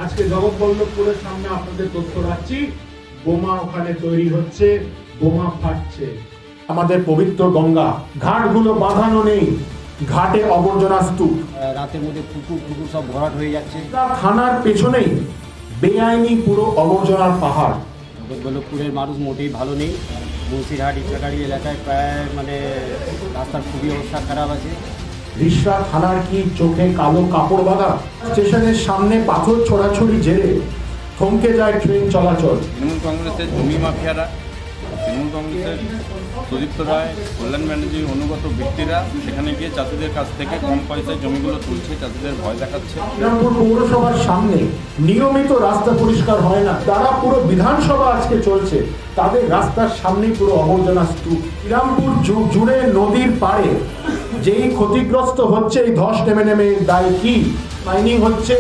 আজকে জগৎবল্লভপুরের সামনে আপনাদের তথ্য রাখছি, বোমা ওখানে তৈরি হচ্ছে, বোমা ফাটছে। আমাদের পবিত্র গঙ্গা ঘাটগুলো বাঁধানো নেই, ঘাটে আবর্জনা স্তূপ, রাতের মধ্যে পুকুর সব ভরাট হয়ে যাচ্ছে। থানার পেছনেই বেআইনি পুরো আবর্জনার পাহাড়। জগৎবল্লভপুরের মানুষ মোটেই ভালো নেই। মুন্সিরহাট ইচ্ছাগাড়ি এলাকায় প্রায় রাস্তার খুবই অবস্থা খারাপ আছে। রিষড়া থানার কি চোখে কালো কাপড় বাঁধা? স্টেশনের সামনে পাথর ছোড়াছড়ি জেরে থমকে যায় ট্রেন চলাচল। তৃণমূল কংগ্রেসের জমি মাফিয়ারা, তৃণমূল কংগ্রেসের সুদীপ্ত রায়, কল্যাণ ব্যানার্জির অনুগত ব্যক্তিরা সেখানে গিয়ে চাষিদের কাছ থেকে কম পয়সায় জমিগুলো তুলছে, চাষিদের ভয় দেখাচ্ছে। শ্রীরামপুর পৌরসভার সামনে নিয়মিত রাস্তা পরিষ্কার হয় না, তারা পুরো বিধানসভা আজকে চলছে, তাদের রাস্তার সামনেই পুরো আবর্জনা স্তূপ। শ্রীরামপুর জুড়ে নদীর পাড়ে যেই ক্ষতিগ্রস্ত হচ্ছে এই ধস নেমে নেমে, দায় কি? মাইনিং হচ্ছে,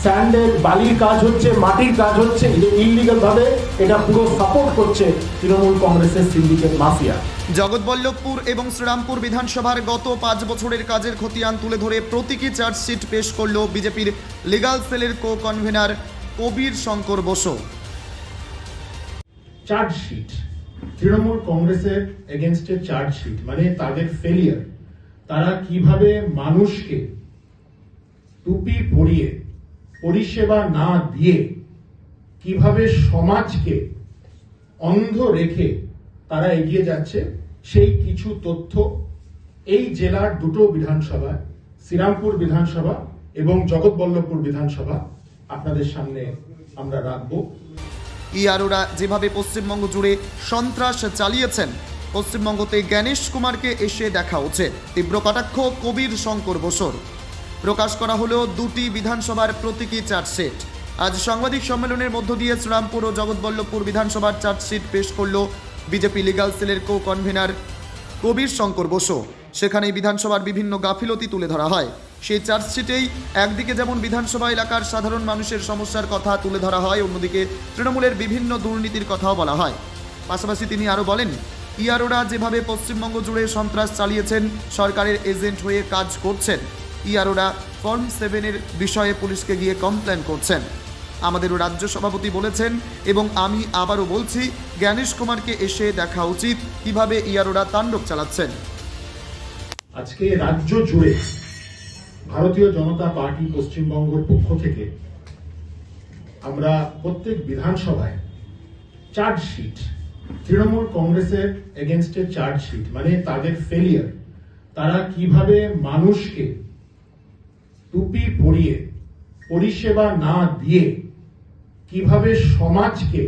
স্যান্ডের বালির কাজ হচ্ছে, মাটির কাজ হচ্ছে, ইলিগাল ভাবে এটা পুরো সাপোর্ট করছে তৃণমূল কংগ্রেসের সিন্ডিকেট মাফিয়া। জগৎবল্লভপুর এবং শ্রীরামপুর বিধানসভার গত 5 বছরের কাজের খতিয়ান তুলে ধরে প্রতীকী চার্জশিট পেশ করল বিজেপির লিগাল সেলের কো কনভেনার কবির শঙ্কর বসু। চার্জশিট, তৃণমূল কংগ্রেসের এগেনস্টে চার্জশিট মানে তাদের ফেলিয়ার। তারা কিভাবে মানুষকে টুপি পরিয়ে পরিষেবা না দিয়ে কিভাবে সমাজকে অন্ধ রেখে তারা এগিয়ে যাচ্ছে, সেই কিছু তথ্য এই জেলার দুটো বিধানসভা, শ্রীরামপুর বিধানসভা এবং জগৎবল্লভপুর বিধানসভা আপনাদের সামনে আমরা রাখবো। ইয়ারোরা যেভাবে পশ্চিমবঙ্গ জুড়ে সন্ত্রাস চালিয়েছেন, পশ্চিমবঙ্গতে জ্ঞানেশ কুমারকে এসে দেখা উচিত, তীব্র কটাক্ষ কবির শঙ্কর বসুর। প্রকাশ করা হলো দুটি বিধানসভার প্রতীকী চার্জশিট। আজ সাংবাদিক সম্মেলনের মধ্য দিয়ে শ্রীরামপুর ও জগৎবল্লভপুর বিধানসভার চার্জশিট পেশ করল বিজেপি লিগাল সেলের কো কনভেনার কবির শঙ্কর বসু। সেখানে বিধানসভার বিভিন্ন গাফিলতি তুলে ধরা হয়। সেই চার্জশিটেই একদিকে যেমন বিধানসভা এলাকার সাধারণ মানুষের সমস্যার কথা তুলে ধরা হয়, অন্যদিকে তৃণমূলের বিভিন্ন দুর্নীতির কথাও বলা হয়। পাশাপাশি তিনি আরও বলেন, ইয়ারোরা যেভাবে পশ্চিমবঙ্গ জুড়ে সন্ত্রাস চালিয়েছেন, সরকারের এজেন্ট হয়ে কাজ করছেন, ইয়ারোরা ফর্ম 7-এর বিষয়ে পুলিশকে গিয়ে কমপ্লেন করছেন। আমাদেরও রাজ্য সভাপতি বলেছেন এবং আমি আবারও বলছি, জ্ঞানেশ কুমারকে এসে দেখা উচিত কিভাবে ইয়ারোরা তাণ্ডব চালাচ্ছেন। আজকে রাজ্য জুড়ে ভারতীয় জনতা পার্টি পশ্চিমবঙ্গের পক্ষ থেকে আমরা প্রত্যেক বিধানসভায় চার্জশিট, তৃণমূল কংগ্রেসের এগেনস্টে চার্জশিট মানে তাদের ফেলিয়ার, তারা কিভাবে মানুষকে টুপি পরিয়ে পরিষেবা না দিয়ে কিভাবে সমাজকে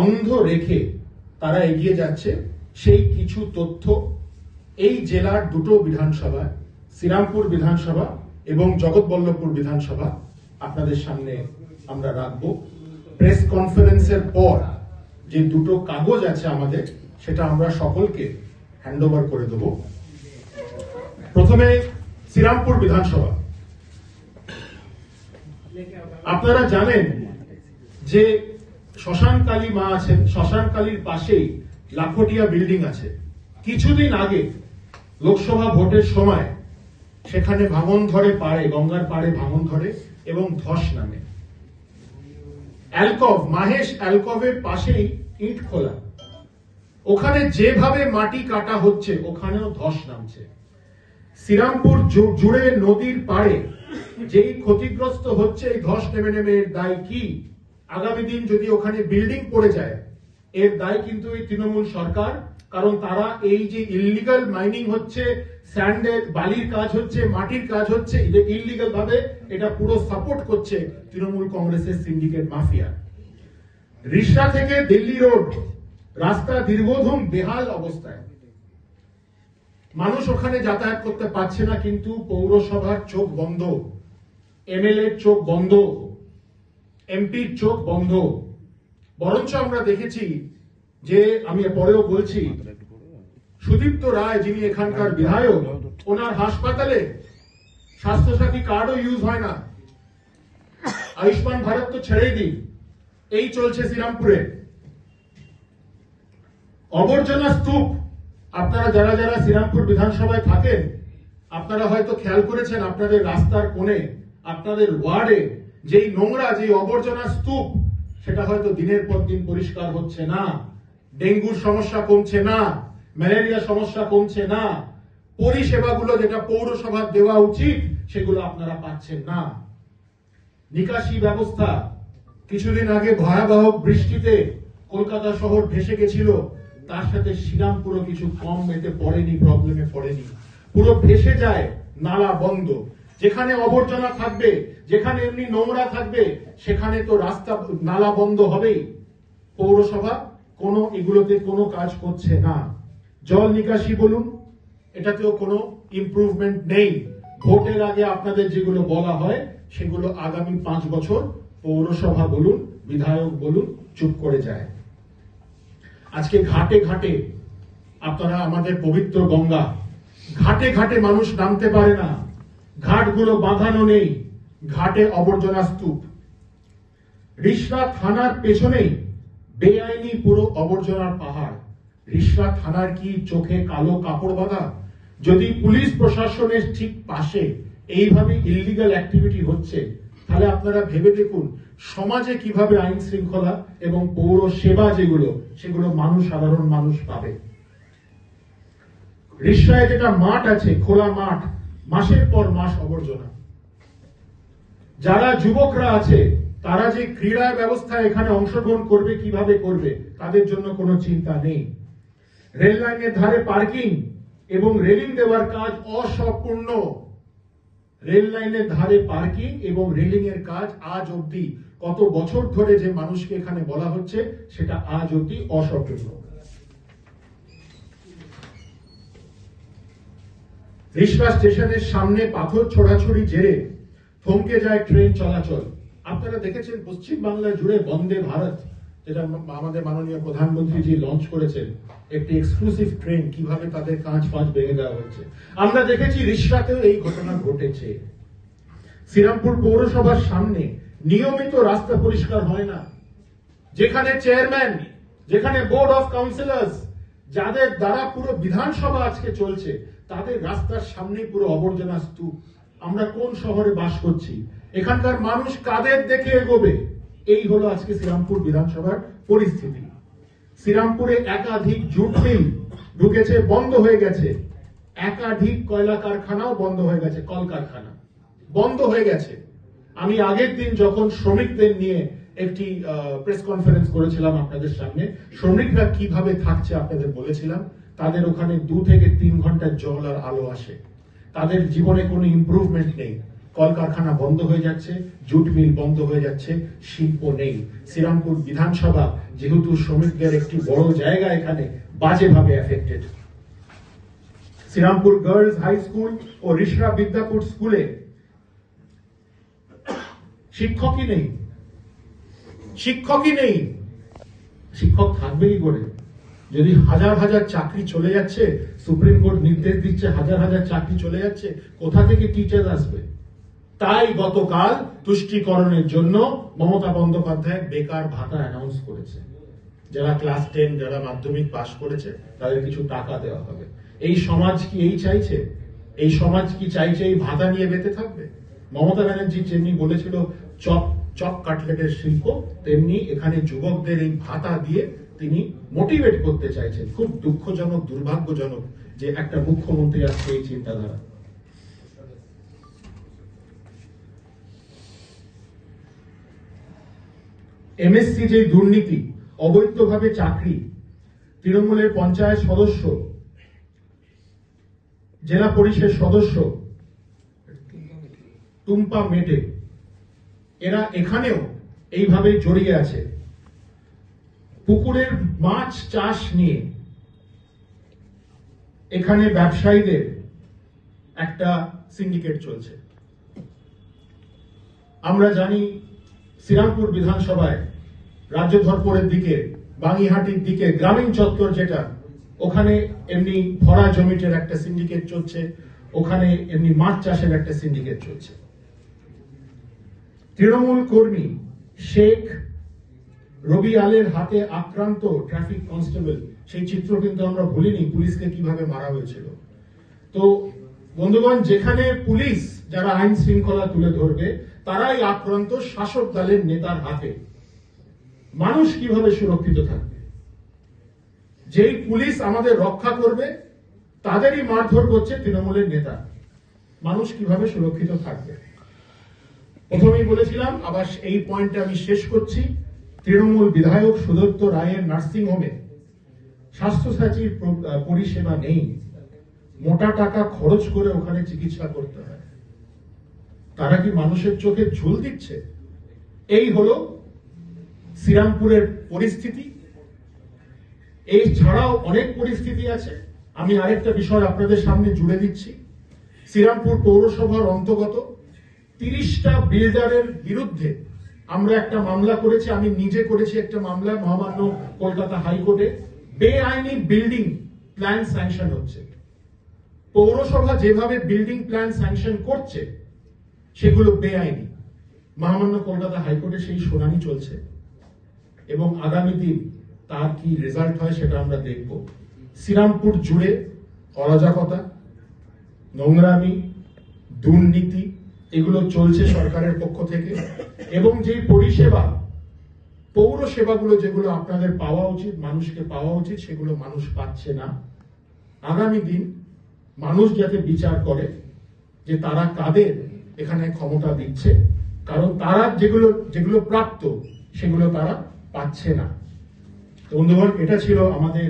অন্ধ রেখে তারা এগিয়ে যাচ্ছে, সেই কিছু তথ্য এই জেলার দুটো বিধানসভা, শ্রীরামপুর বিধানসভা এবং জগৎবল্লভপুর বিধানসভা আপনাদের সামনে আমরা রাখবো। প্রেস কনফারেন্সের পর যে দুটো কাগজ আছে আমাদের, সেটা আমরা সকলকে হ্যান্ডওভার করে দেব। প্রথমে শ্রীরামপুর বিধানসভা। আপনারা জানেন যে শ্মশানকালী মা আছেন, শ্মশানকালীর পাশেই লাখটিয়া বিল্ডিং আছে। কিছুদিন আগে লোকসভা ভোটের সময় সেখানে ভাঙন ধরে, পাড়ে গঙ্গার পাড়ে ভাঙন ধরে এবং ধস নামে। অ্যালকভ, মাহেশ অ্যালকভের পাশেই ইট খোলা, ওখানে যেভাবে মাটি কাটা হচ্ছে ওখানেও ধস নামছে। শ্রীরামপুর জুড়ে নদীর পাড়ে যেই ক্ষতিগ্রস্ত হচ্ছে এই ধস নেমে নেমে, এর দায় কি? আগামী দিন যদি ওখানে বিল্ডিং পড়ে যায়, এর দায় কিন্তু এই তৃণমূল সরকার, কারণ তারা এই যে ইলিগাল মাইনিং হচ্ছে, স্যান্ডের বালির কাজ হচ্ছে, মাটির কাজ হচ্ছে, ইলিগাল ভাবে এটা পুরো সাপোর্ট করছে তৃণমূল কংগ্রেসের সিন্ডিকেট মাফিয়া। রিষড়া থেকে দিল্লি রোড রাস্তা দীর্ঘদিন বেহাল অবস্থায়, মানুষ ওখানে যাতায়াত করতে পারছে না, কিন্তু পৌরসভার চোখ বন্ধ, এমএলএ চোখ বন্ধ, এমপির চোখ বন্ধ। বরঞ্চ আমরা দেখেছি যে, আমি পরেও বলছি, সুদীপ্ত রায় যিনি এখানকার বিধায়ক, ওনার হাসপাতালে স্বাস্থ্যসাথী কার্ডও ইউজ হয় না, আয়ুষ্মান ভারত তো ছেড়েই দিন, এই চলছে শ্রীরামপুরে। আবর্জনা স্তূপ, আপনারা যারা যারা শ্রীরামপুর বিধানসভায় থাকেন, আপনারা হয়তো খেয়াল করেছেন আপনাদের রাস্তার কোণে, আপনাদের ওয়ার্ডে যেই নোংরা, যেই আবর্জনা স্তূপ, সেটা হয়তো দিনের পর দিন পরিষ্কার হচ্ছে না, ডেঙ্গুর সমস্যা কমছে না, ম্যালেরিয়া সমস্যা কমছে না, পরিষেবাগুলো যেটা পৌরসভার দেওয়া উচিত সেগুলো আপনারা পাচ্ছেন না। নিকাশি ব্যবস্থা, কিছুদিন আগে ভয়াবহ বৃষ্টিতে কলকাতা শহর ভেসে গেছিল, তার সাথে শ্রীরামপুরও কিছু কম এতে পড়েনি, প্রবলেমে পড়েনি। পুরো ভেসে যায়, নালা বন্ধ। যেখানে আবর্জনা থাকবে, যেখানে এমনি নোংরা থাকবে, সেখানে তো রাস্তা নালা বন্ধ হবেই। পৌরসভা কোনো এগুলোতে কোনো কাজ করছে না। জল নিকাশি বলুন, এটাতেও কোনো ইমপ্রুভমেন্ট নেই। ভোটের আগে আপনাদের যেগুলো বলা হয় সেগুলো আগামী 5 বছর পৌরসভা বলুন, বিধায়ক বলুন, চুপ করে যায়। আজকে ঘাটে ঘাটে, আপনারা আমাদের পবিত্র গঙ্গা, ঘাটে ঘাটে মানুষ নামতে পারে না, ঘাটগুলো বাঁধানো নেই, ঘাটে আবর্জনা স্তূপ। রিষড়া থানার পেছনেই বেআইনি পুরো আবর্জনার পাহাড়। রিষড়া থানার কি চোখে কালো কাপড় বাঁধা? যদি পুলিশ প্রশাসনের ঠিক পাশে এইভাবে ইলিগাল অ্যাক্টিভিটি হচ্ছে, তাহলে আপনারা ভেবে দেখুন সমাজে কিভাবে আইন শৃঙ্খলা এবং পৌর সেবা যেগুলো, সেগুলো সাধারণ মানুষ পাবে। রিষড়ায় যেটা মাঠ আছে, খোলা মাঠ, মাসের পর মাস আবর্জনা। যারা যুবকরা আছে তারা যে ক্রীড়া ব্যবস্থায় এখানে অংশগ্রহণ করবে, কিভাবে করবে, তাদের জন্য কোনো চিন্তা নেই। রেল লাইনের ধারে পার্কিং এবং রেলিং দেওয়ার কাজ অসম্পূর্ণ। রেল লাইনের ধারে পার্কিং এবং রেলিং এর কাজ আজ অব্দি, কত বছর ধরে যে মানুষকে এখানে বলা হচ্ছে, সেটা আজ অব্দি অসম্পূর্ণ। রিষড়া স্টেশনের সামনে পাথর ছোড়াছুড়ি জেরে থমকে যায় ট্রেন চলাচল। আপনারা দেখেছেন পশ্চিম বাংলা জুড়ে বন্দে ভারত, যেটা আমাদের মাননীয় প্রধানমন্ত্রী জি লঞ্চ করেছেন, একটি এক্সক্লুসিভ ট্রেন, কিভাবে তাদের কাঁচ ফাঁচ ভেঙে দেওয়া হচ্ছে। আমরা দেখেছি রিষড়াতেও এই ঘটনা ঘটেছে। শ্রীরামপুর পৌরসভার সামনে নিয়মিত রাস্তা পরিষ্কার হয় না। যেখানে চেয়ারম্যান, যেখানে বোর্ড অফ কাউন্সিলর্স, যাদের দ্বারা পুরো বিধানসভা আজকে চলছে, তাদের রাস্তার সামনে পুরো আবর্জনা স্তূপ। আমরা কোন শহরে বাস করছি? এখানকার মানুষ কাদের দেখে এগোবে? এই হলো আজকে শ্রীরামপুর বিধানসভার পরিস্থিতি। শ্রীরামপুরে একাধিক জুট মিল ঢুকেছে, বন্ধ হয়ে গেছে। একাধিক কয়লা কারখানাও বন্ধ হয়ে গেছে, কলকারখানা বন্ধ হয়ে গেছে। আমি আগের দিন যখন শ্রমিকদের নিয়ে একটি প্রেস কনফারেন্স করেছিলাম আপনাদের সামনে, শ্রমিকরা কিভাবে থাকছে আপনাদের বলেছিলাম। তাদের ওখানে 2 থেকে 3 ঘন্টার জল আর আলো আসে, তাদের জীবনে কোনো ইমপ্রুভমেন্ট নেই। কলকারখানা বন্ধ হয়ে যাচ্ছে, জুট মিল বন্ধ হয়ে যাচ্ছে, শিল্প নেই। শ্রীরামপুর বিধানসভা যেহেতু শ্রমিকদের একটি বড় জায়গা, এখানে বাজেভাবে affected. Srirampur girls high school ও রিষড়া বিদ্যাপুর স্কুলে শিক্ষকই নেই, শিক্ষকই নেই। শিক্ষক থাকবে কি করে? যদি হাজার হাজার চাকরি চলে যাচ্ছে, সুপ্রিম কোর্ট নির্দেশ দিচ্ছে হাজার হাজার চাকরি চলে যাচ্ছে, কোথা থেকে টিচার আসবে? তাই গতকাল তুষ্টিকরণের জন্য মমতা বন্দ্যোপাধ্যায় বেকার ভাতা অ্যানাউন্স করেছে। যারা ক্লাস 10, যারা মাধ্যমিক পাশ করেছে, তাদের কিছু টাকা দেওয়া হবে। এই সমাজ কি এই চাইছে? এই সমাজ কি চাইছে এই ভাতা নিয়ে বেঁচে থাকবে? মমতা ব্যানার্জি যেমনি বলেছিল চপ কাটলেটের শিল্প, তেমনি এখানে যুবকদের এই ভাতা দিয়ে তিনি মোটিভেট করতে চাইছেন। খুব দুঃখজনক, দুর্ভাগ্যজনক যে একটা মুখ্যমন্ত্রী আজকে এই চিন্তাধারা। এমএসসি যে দুর্নীতি, অবৈধভাবে চাকরি, তৃণমূলের পঞ্চায়েত সদস্য, জেলা পরিষদ সদস্য টুম্পা মেটে, এরা এখানেও এইভাবে জড়িয়ে আছে। পুকুরের মাছ চাষ নিয়ে এখানে ব্যবসায়ীদের একটা সিন্ডিকেট চলছে। আমরা জানি শ্রীরামপুর বিধানসভায় রাজ্যধরপুরের দিকে, বাঙিহাটির দিকে, গ্রামীণ চত্বর যেটা, ওখানে এমনি ভরা জমিটের একটা সিন্ডিকেট চলছে, ওখানে এমনি মাছ চাষের একটা সিন্ডিকেট চলছে। তৃণমূল কর্মী শেখ রবি আলের হাতে আক্রান্ত ট্রাফিক কনস্টেবল, সেই চিত্র কিন্তু আমরা ভুলিনি, পুলিশকে কিভাবে মারা হয়েছিল। তো বন্ধুগণ, যেখানে পুলিশ যারা আইন শৃঙ্খলা তুলে ধরবে, তারাই আক্রান্ত শাসক দলের নেতার হাতে। মানুষ কিভাবে সুরক্ষিত থাকবে? যেই পুলিশ আমাদের রক্ষা করবে তাদেরই মারধর করছে তৃণমূলের নেতা। মানুষ কিভাবে সুরক্ষিত থাকবে? প্রথমেই বলেছিলাম, আবার এই পয়েন্টে আমি শেষ করছি, তৃণমূল বিধায়ক সুদত্ত রায়ের নার্সিং হোমে স্বাস্থ্যসাথীর পরিষেবা নেই। মোটা টাকা খরচ করে ওখানে চিকিৎসা করতে হয়। তারা কি মানুষের চোখে ঝুল দিচ্ছে? এই হলো শ্রীরামপুরের পরিস্থিতি। এই ছাড়াও অনেক পরিস্থিতি আছে। আমি আরেকটা বিষয় আপনাদের সামনে জুড়ে দিচ্ছি। শ্রীরামপুর পৌরসভার অন্তর্গত 30টা বিল্ডারের বিরুদ্ধে আমরা একটা মামলা করেছি। আমি নিজে করেছি একটা মামলা মহামান্য কলকাতা হাইকোর্টে। বেআইনি বিল্ডিং প্ল্যান স্যাংশন হচ্ছে। পৌরসভা যেভাবে বিল্ডিং প্ল্যান স্যাংশন করছে সেগুলো বেআইনি। মহামান্য কলকাতা হাইকোর্টে সেই শুনানি চলছে এবং আগামী দিন তার কি রেজাল্ট হয় সেটা আমরা দেখব। শ্রীরামপুর জুড়ে অরাজকতা, নোংরামি, দুর্নীতি এগুলো চলছে সরকারের পক্ষ থেকে, এবং যে পরিষেবা পৌর সেবাগুলো যেগুলো আপনাদের পাওয়া উচিত, মানুষকে পাওয়া উচিত, সেগুলো মানুষ পাচ্ছে না। আগামী দিন মানুষ যাতে বিচার করে যে তারা কাদের এখানে ক্ষমতা দিচ্ছে, কারণ তারা যেগুলো প্রাপ্ত সেগুলো তারা পাচ্ছে না। তো বন্ধুগণ, এটা ছিল আমাদের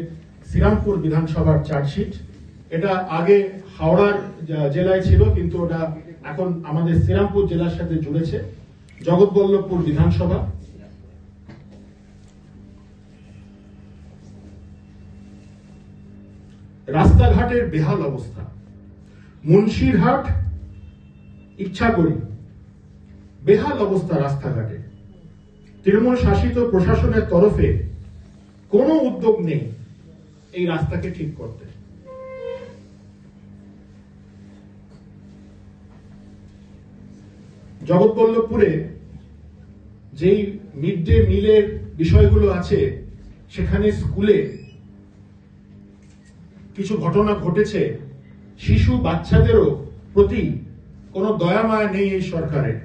শ্রীরামপুর বিধানসভার চার্জশিট। এটা আগে হাওড়ার জেলায় ছিল, কিন্তু ওটা এখন আমাদের শ্রীরামপুর জেলার সাথে জুড়েছে। জগৎবল্লভপুর বিধানসভা। রাস্তাঘাটের বেহাল অবস্থা। মুন্সিরহাট, ইচ্ছাকরি, বেহাল অবস্থা রাস্তাঘাটে। তৃণমূল শাসিত প্রশাসনের তরফে কোনো উদ্যোগ নেই এই রাস্তাকে ঠিক করতে। জগৎবল্লভপুরে যেই মিড ডে মিলের বিষয়গুলো আছে, সেখানে স্কুলে কিছু ঘটনা ঘটেছে। শিশু বাচ্চাদেরও প্রতি কোনো দয়া মায়া নেই এই সরকারের।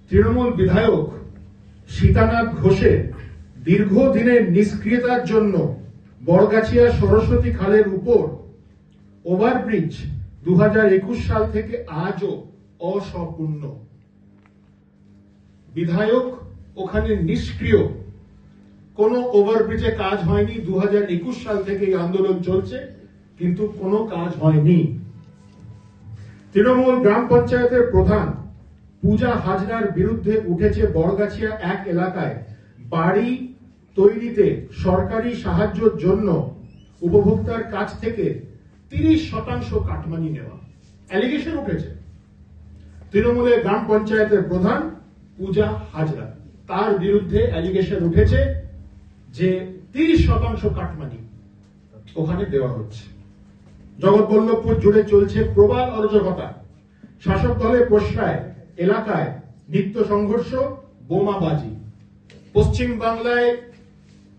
তৃণমূল বিধায়ক সীতানাথ ঘোষের দীর্ঘদিনের নিষ্ক্রিয়তার জন্য বড়গাছিয়া সরস্বতী খালের উপর ওভারব্রিজ 2021 সাল থেকে আজও অসম্পূর্ণ। বিধায়ক ওখানে নিষ্ক্রিয়, কোনো ওভারব্রিজে কাজ হয়নি। 2021 সাল থেকে এই আন্দোলন চলছে, কিন্তু কোনো কাজ হয়নি। তৃণমূল গ্রাম পঞ্চায়েতের প্রধান পূজা হাজরার বিরুদ্ধে উঠেছে বড়গাছিয়া 1 এলাকায় বাড়ি তৈরিতে সরকারি সাহায্যের জন্য উপভোক্তার কাছ থেকে 30% কাটমানি নেওয়া। অ্যালিগেশন উঠেছে তৃণমূলের গ্রাম পঞ্চায়েতের প্রধান পূজা হাজরা, তার বিরুদ্ধে অ্যালিগেশন উঠেছে যে 30% কাটমানি ওখানে দেওয়া হচ্ছে। জগৎবল্লভপুর জুড়ে চলছে প্রবল অরাজকতা। শাসক দলের প্রশ্রয় এলাকায় নিত্য সংঘর্ষ, বোমাবাজি। পশ্চিম বাংলায়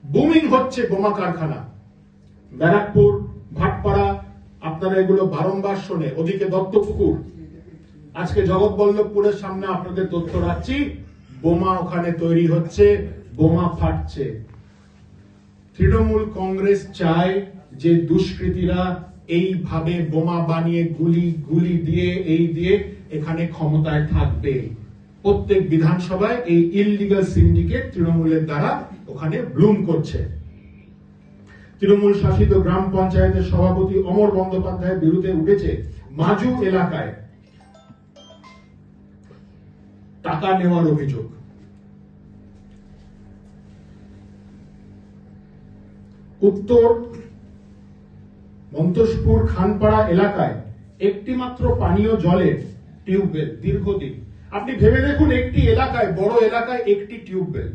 বুমিং হচ্ছে বোমা কারখানা। ব্যারাকপুর, ভাটপাড়া, আপনারা এগুলো বারংবার শোনে। ওদিকে দত্তপুকুর। আজকে জগৎবল্লভপুরের সামনে আপনাদের তথ্য রাখছি, বোমা ওখানে তৈরি হচ্ছে, বোমা ফাটছে। তৃণমূল কংগ্রেস চায় যে দুষ্কৃতীরা এইভাবে বোমা বানিয়ে গুলি দিয়ে এখানে ক্ষমতায় থাকবে। প্রত্যেক বিধানসভায় এই ইললিগাল সিন্ডিকেট তৃণমূলের দ্বারা ওখানে ব্লুম করছে। তৃণমূল শাসিত গ্রাম পঞ্চায়েতের সভাপতি অমর বন্দ্যোপাধ্যায়ের বিরুদ্ধে উঠেছে মাজু এলাকায় টাকা নেওয়ার অভিযোগ। উত্তর মন্তসপুর খানপাড়া এলাকায় একটি মাত্র পানীয় জলের টিউবওয়েল দীর্ঘদিন। আপনি ভেবে দেখুন, একটি এলাকায়, বড় এলাকায় একটি টিউবওয়েল।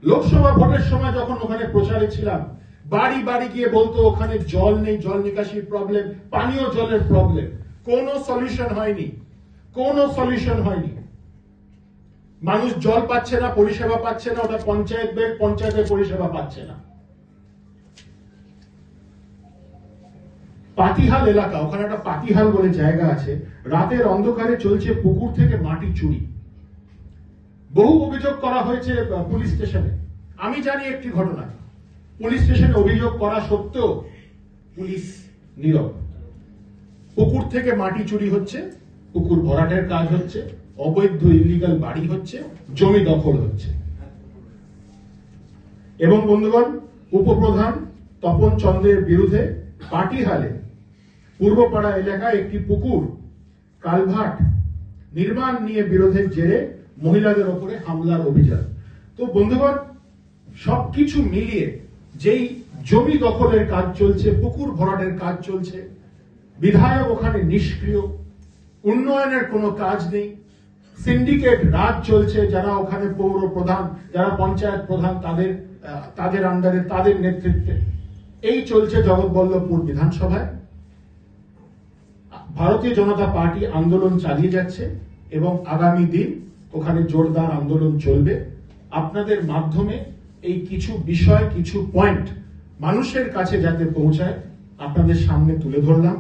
লোকসভা ভোটের সময় যখন ওখানে প্রচারে ছিলাম, বাড়ি বাড়ি গিয়ে বলতো ওখানে জল নেই, জল নিকাশির প্রবলেম, পানীয় জলের প্রবলেম। কোনো সলিউশন হয়নি, কোনো সলিউশন হয়নি। মানুষ জল পাচ্ছে না, পরিষেবা পাচ্ছে না। ওটা পঞ্চায়েত বেড, পঞ্চায়েতের পরিষেবা পাচ্ছে না। পাতিহাল এলাকা, ওখানে একটা পাতিহাল বলে জায়গা আছে, রাতের অন্ধকারে চলছে পুকুর থেকে মাটি চুরি। বহু অভিযোগ করা হয়েছে পুলিশ স্টেশনে। আমি জানি একটি ঘটনা, পুলিশ স্টেশনে অভিযোগ করা সত্ত্বেও পুলিশ নীরব। পুকুর থেকে মাটি চুরি হচ্ছে, পুকুর ভরাটের কাজ হচ্ছে, অবৈধ ইলিগাল বাড়ি হচ্ছে, জমি দখল হচ্ছে। এবং বন্ধুগণ, উপপ্রধান তপন চন্দ্রের বিরুদ্ধে পাটিহালে পূর্বপাড়া এলাকায় একটি পুকুর কালভার্ট নির্মাণ নিয়ে বিরোধের জেরে মহিলাদের ওপরে হামলার অভিযান। তো বন্ধুগণ, সবকিছু মিলিয়ে যেই জমি দখলের কাজ চলছে, পুকুর ভরাটের কাজ চলছে, বিধায়ক ওখানে নিষ্ক্রিয়, উন্নয়নের কোনো কাজ নেই, সিন্ডিকেট রাজ চলছে, যারা ওখানে পৌর প্রধান, যারা পঞ্চায়েত প্রধান, তাদের আন্ডারে, তাদের নেতৃত্বে এই চলছে জগৎবল্লভপুর বিধানসভায়। ভারতীয় জনতা পার্টি আন্দোলন চালিয়ে যাচ্ছে এবং আগামী দিন ওখানে জোরদার আন্দোলন চলবে। আপনাদের মাধ্যমে এই কিছু বিষয়, কিছু পয়েন্ট মানুষের কাছে যাতে পৌঁছায় আপনাদের সামনে তুলে ধরলাম।